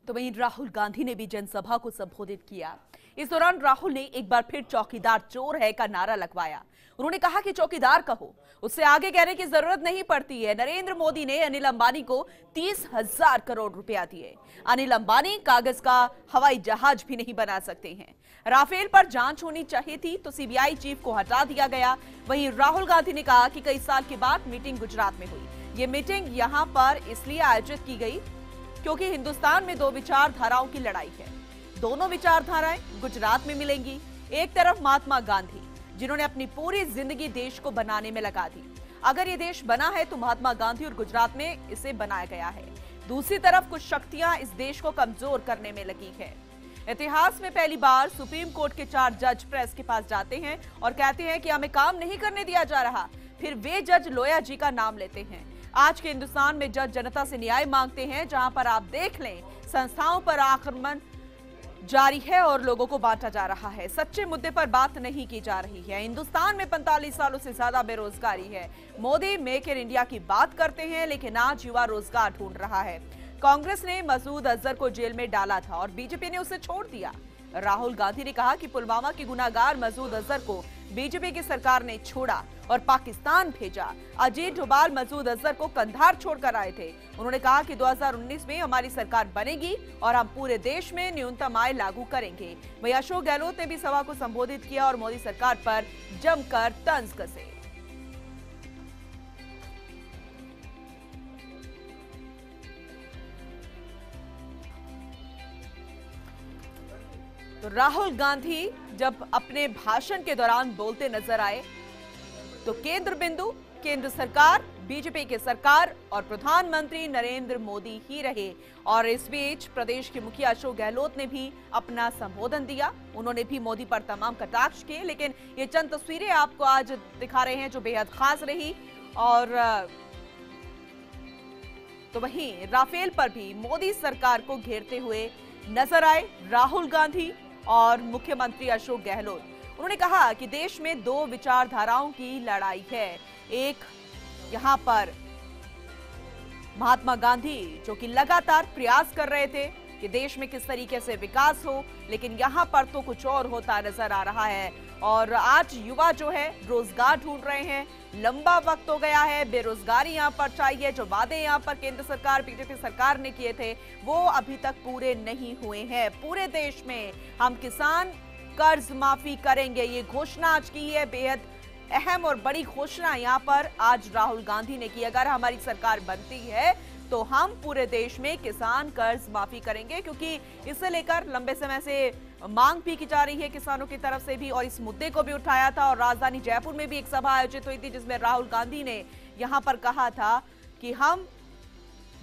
तो वहीं राहुल गांधी ने भी जनसभा को संबोधित किया। इस दौरान राहुल ने एक बार फिर चौकीदार चोर है का नारा लगवाया। उन्होंने कहा कि चौकीदार कहो, उससे आगे कहने की जरूरत नहीं पड़ती है। नरेंद्र मोदी ने अनिल अंबानी को 30,000 करोड़ रुपया दिए। अनिल अंबानी कागज का हवाई जहाज भी नहीं बना सकते हैं। राफेल पर जांच होनी चाहिए थी तो सीबीआई चीफ को हटा दिया गया। वहीं राहुल गांधी ने कहा कि कई साल के बाद मीटिंग गुजरात में हुई। ये मीटिंग यहां पर इसलिए आयोजित की गई क्योंकि हिंदुस्तान में दो विचारधाराओं की लड़ाई है। दोनों विचारधाराएं गुजरात में मिलेंगी। एक तरफ महात्मा गांधी, जिन्होंने अपनी पूरी जिंदगी देश को बनाने में लगा दी। अगर ये देश बना है तो महात्मा गांधी और गुजरात में इसे बनाया गया है। दूसरी तरफ कुछ शक्तियां इस देश को कमजोर करने में लगी है। इतिहास में पहली बार सुप्रीम कोर्ट के 4 जज प्रेस के पास जाते हैं और कहते हैं कि हमें काम नहीं करने दिया जा रहा। फिर वे जज लोया जी का नाम लेते हैं। आज के हिंदुस्तान में जज जनता से न्याय मांगते हैं, जहां पर आप देख लें संस्थाओं पर आक्रमण जारी है और लोगों को बांटा जा रहा है। सच्चे मुद्दे पर बात नहीं की जा रही है। हिंदुस्तान में 45 सालों से ज्यादा बेरोजगारी है। मोदी मेक इन इंडिया की बात करते हैं, लेकिन आज युवा रोजगार ढूंढ रहा है। कांग्रेस ने मसूद अजहर को जेल में डाला था और बीजेपी ने उसे छोड़ दिया। राहुल गांधी ने कहा कि पुलवामा के गुनाहगार मसूद अजहर को बीजेपी की सरकार ने छोड़ा और पाकिस्तान भेजा। अजीत डोभाल मसूद अजहर को कंधार छोड़कर आए थे। उन्होंने कहा कि 2019 में हमारी सरकार बनेगी और हम पूरे देश में न्यूनतम आय लागू करेंगे। वहीं अशोक गहलोत ने भी सभा को संबोधित किया और मोदी सरकार पर जमकर तंज कसे। तो राहुल गांधी जब अपने भाषण के दौरान बोलते नजर आए तो केंद्र बिंदु केंद्र सरकार, बीजेपी की सरकार और प्रधानमंत्री नरेंद्र मोदी ही रहे। और इस बीच प्रदेश के मुखिया अशोक गहलोत ने भी अपना संबोधन दिया। उन्होंने भी मोदी पर तमाम कटाक्ष किए, लेकिन ये चंद तस्वीरें आपको आज दिखा रहे हैं जो बेहद खास रही। और तो वहीं राफेल पर भी मोदी सरकार को घेरते हुए नजर आए राहुल गांधी और मुख्यमंत्री अशोक गहलोत। उन्होंने कहा कि देश में दो विचारधाराओं की लड़ाई है। एक यहां पर महात्मा गांधी जो कि लगातार प्रयास कर रहे थे कि देश में किस तरीके से विकास हो, लेकिन यहां पर तो कुछ और होता नजर आ रहा है। और आज युवा जो है रोजगार ढूंढ रहे हैं। लंबा वक्त हो गया है, बेरोजगारी यहां पर चाहिए। जो वादे यहां पर केंद्र सरकार, बीजेपी सरकार ने किए थे वो अभी तक पूरे नहीं हुए हैं। पूरे देश में हम किसान कर्ज माफी करेंगे, ये घोषणा आज की है। बेहद अहम और बड़ी घोषणा यहां पर आज राहुल गांधी ने की। अगर हमारी सरकार बनती है तो हम पूरे देश में किसान कर्ज माफी करेंगे, क्योंकि इसे लेकर लंबे समय से मांग भी की जा रही है किसानों की तरफ से भी। और इस मुद्दे को भी उठाया था और राजधानी जयपुर में भी एक सभा आयोजित हुई थी जिसमें राहुल गांधी ने यहां पर कहा था कि हम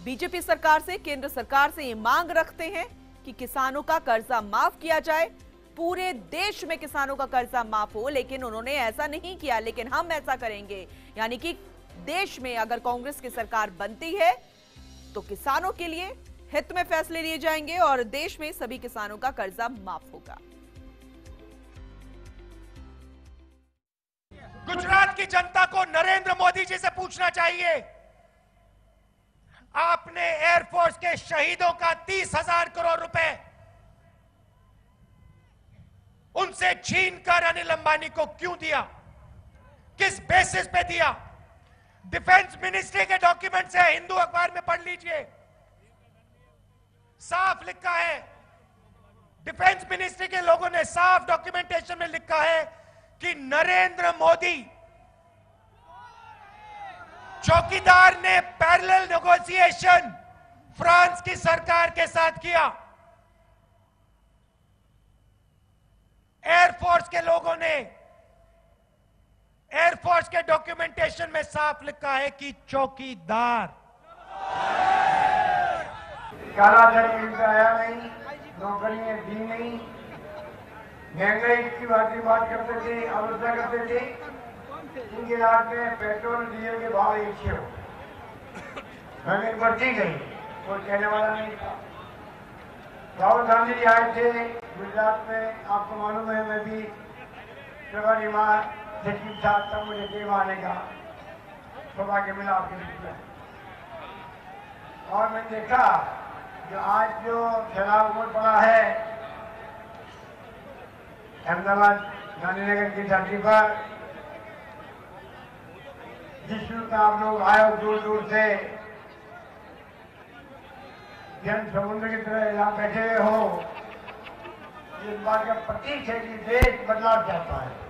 बीजेपी सरकार से, केंद्र सरकार से ये मांग रखते हैं कि किसानों का कर्जा माफ किया जाए, पूरे देश में किसानों का कर्जा माफ हो। लेकिन उन्होंने ऐसा नहीं किया, लेकिन हम ऐसा करेंगे। यानी कि देश में अगर कांग्रेस की सरकार बनती है तो किसानों के लिए हित में फैसले लिए जाएंगे और देश में सभी किसानों का कर्जा माफ होगा। गुजरात की जनता को नरेंद्र मोदी जी से पूछना चाहिए, आपने एयरफोर्स के शहीदों का 30,000 करोड़ रुपए उनसे छीनकर अनिल अंबानी को क्यों दिया? किस बेसिस पे दिया? डिफेंस मिनिस्ट्री के डॉक्यूमेंट्स है, हिंदू अखबार में पढ़ लीजिए। साफ लिखा है, डिफेंस मिनिस्ट्री के लोगों ने साफ डॉक्यूमेंटेशन में लिखा है कि नरेंद्र मोदी चौकीदार ने पैरेलल नेगोशिएशन फ्रांस की सरकार के साथ किया। एयरफोर्स के लोगों ने, एयरफोर्स के डॉक्यूमेंटेशन में साफ लिखा है कि चौकीदार। काला धन मिलता आया नहीं, नौकरियां दी नहीं, महंगाई की बात करते थे, आलोचना करते थे। इनके राज में पेट्रोल डीजल के भाव एक से हो, महंगाई बढ़ती गई, कोई कहने वाला नहीं था। राहुल गांधी जी आए थे गुजरात में, आपको मालूम है, मैं भी प्रभारी सचिव था, तब मुझे देव आने का सौभाग्य मिला आपके बीच में। और मैं देखा कि आज जो शराब उमड़ पड़ा है अहमदाबाद गांधीनगर की धरती पर, जिस रूप में आप लोग आए हो दूर दूर से, जन समुद्र की तरह यहाँ बैठे हुए हो, इस बात का प्रतीक है कि देश बदलाव चाहता है।